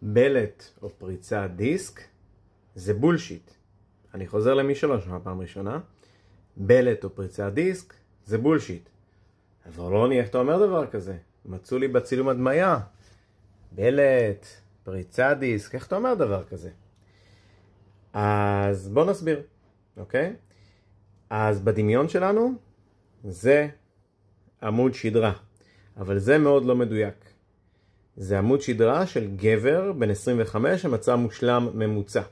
בלט או פריצת דיסק זה בולשיט. אני חוזר למי שלא שמע פעם ראשונה. בלט או פריצת דיסק זה בולשיט. אבל רוני, איך אתה אומר דבר כזה? מצאו לי בצילום הדמיה. בלט, פריצת דיסק, איך אתה אומר דבר כזה? אז בוא נסביר, אוקיי? אז בדמיון שלנו זה עמוד שדרה, אבל זה מאוד לא מדויק. זה עמוד שדרה של גבר בן 25 שמצא מושלם ממוצע.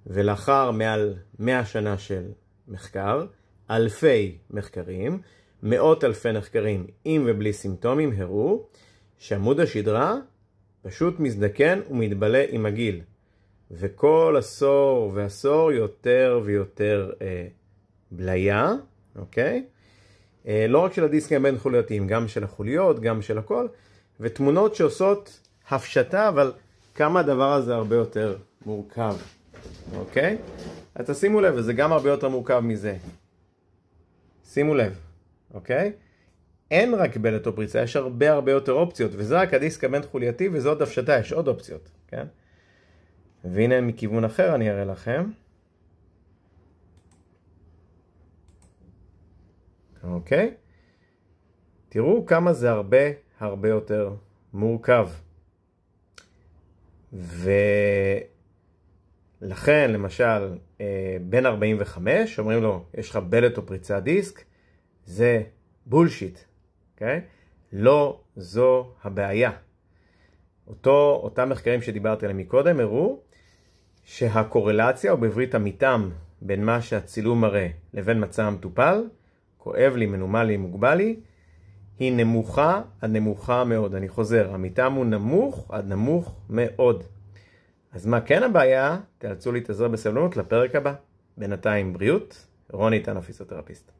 ולאחר מעל 100 שנה של מחקר, אלפי מחקרים, מאות אלפי נחקרים עם ובלי סימפטומים הראו שעמוד השדרה פשוט מזדקן ומתבלה עם הגיל. וכל עשור ועשור יותר ויותר בליה, אוקיי? לא רק של הדיסקים הבין חולייתיים, גם של החוליות, גם של הכל, ותמונות שעושות הפשטה, אבל כמה הדבר הזה הרבה יותר מורכב, אוקיי? אז תשימו לב, וזה גם הרבה יותר מורכב מזה. שימו לב, אוקיי? אין רק בלט או פריצה, יש הרבה יותר אופציות, וזה רק הדיסק הבין חולייתי, וזה עוד הפשטה, יש עוד אופציות, כן? והנה מכיוון אחר אני אראה לכם. אוקיי? תראו כמה זה הרבה יותר מורכב. ולכן, למשל, בן 45, אומרים לו, יש לך בלט או פריצת דיסק, זה בולשיט. אוקיי? לא זו הבעיה. אותם מחקרים שדיברתי עליהם מקודם הראו שהקורלציה, או בעברית המיתם, בין מה שהצילום מראה לבין מצע המטופל, כואב לי, מנומל לי, מוגבל לי, היא נמוכה עד נמוכה מאוד. אני חוזר, המיתם הוא נמוך עד נמוך מאוד. אז מה כן הבעיה? תאלצו להתאזר בסבלנות לפרק הבא. בינתיים בריאות, רוני טנה פיזיותרפיסט.